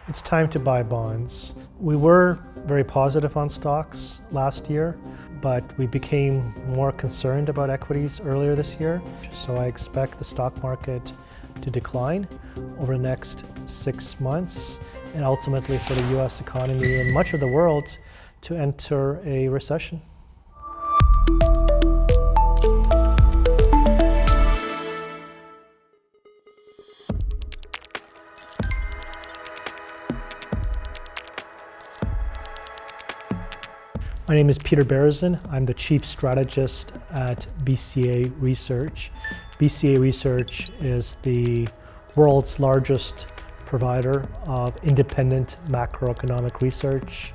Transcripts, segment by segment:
It's time to buy bonds. We were very positive on stocks last year, but we became more concerned about equities earlier this year. So I expect the stock market to decline over the next 6 months and ultimately for the US economy and much of the world to enter a recession. My name is Peter Berezin. I'm the Chief Strategist at BCAresearch. BCAresearch is the world's largest provider of independent macroeconomic research.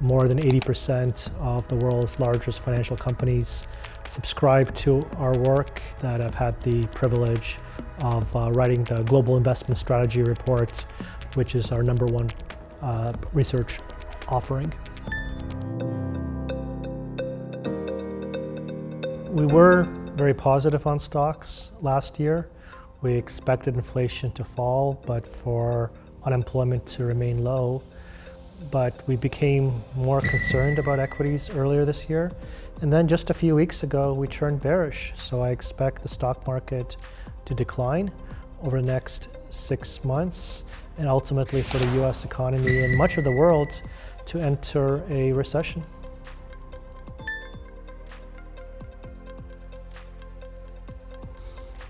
More than 80% of the world's largest financial companies subscribe to our work. That I've had the privilege of writing the Global Investment Strategy Report, which is our number one research offering. We were very positive on stocks last year. We expected inflation to fall, but for unemployment to remain low. But we became more concerned about equities earlier this year. And then just a few weeks ago, we turned bearish. So I expect the stock market to decline over the next 6 months and ultimately for the US economy and much of the world to enter a recession.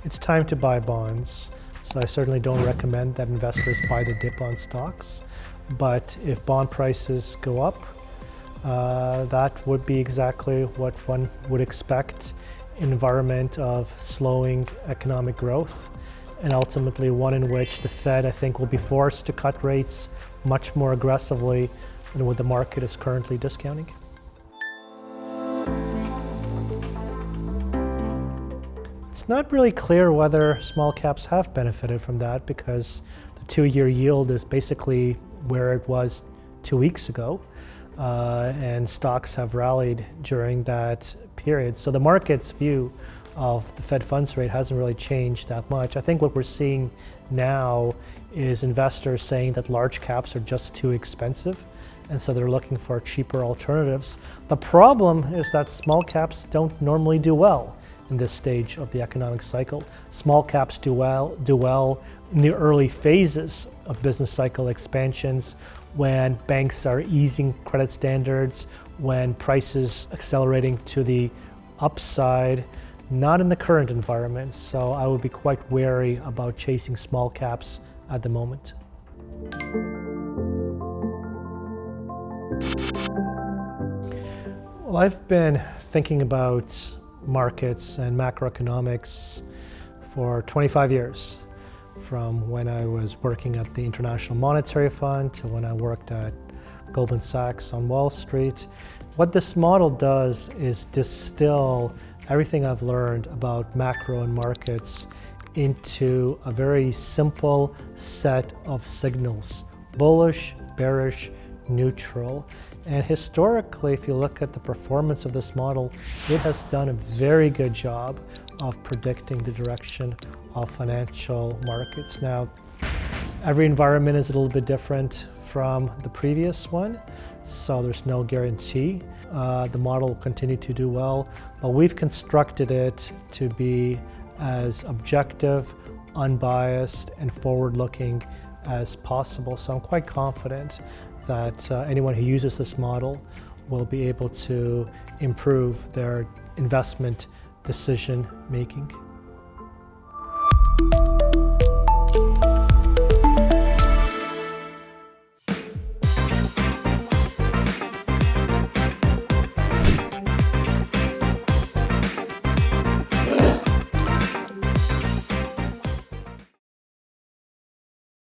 It's time to buy bonds. So I certainly don't recommend that investors buy the dip on stocks. But if bond prices go up, that would be exactly what one would expect in an environment of slowing economic growth, and ultimately one in which the Fed, I think, will be forced to cut rates much more aggressively than what the market is currently discounting. It's not really clear whether small caps have benefited from that because the 2-year yield is basically where it was 2 weeks ago, and stocks have rallied during that period. So the market's view of the Fed funds rate hasn't really changed that much. I think what we're seeing now is investors saying that large caps are just too expensive, and so they're looking for cheaper alternatives. The problem is that small caps don't normally do well in this stage of the economic cycle. Small caps do well in the early phases of business cycle expansions, when banks are easing credit standards, when prices accelerating to the upside, not in the current environment. So I would be quite wary about chasing small caps at the moment. Well, I've been thinking about markets and macroeconomics for 25 years, from when I was working at the International Monetary Fund to when I worked at Goldman Sachs on Wall Street. What this model does is distill everything I've learned about macro and markets into a very simple set of signals: bullish, bearish, neutral. And historically, if you look at the performance of this model, it has done a very good job of predicting the direction of financial markets. Now, every environment is a little bit different from the previous one, so there's no guarantee the model will continue to do well, but we've constructed it to be as objective, unbiased, and forward-looking as possible. So I'm quite confident that anyone who uses this model will be able to improve their investment decision making.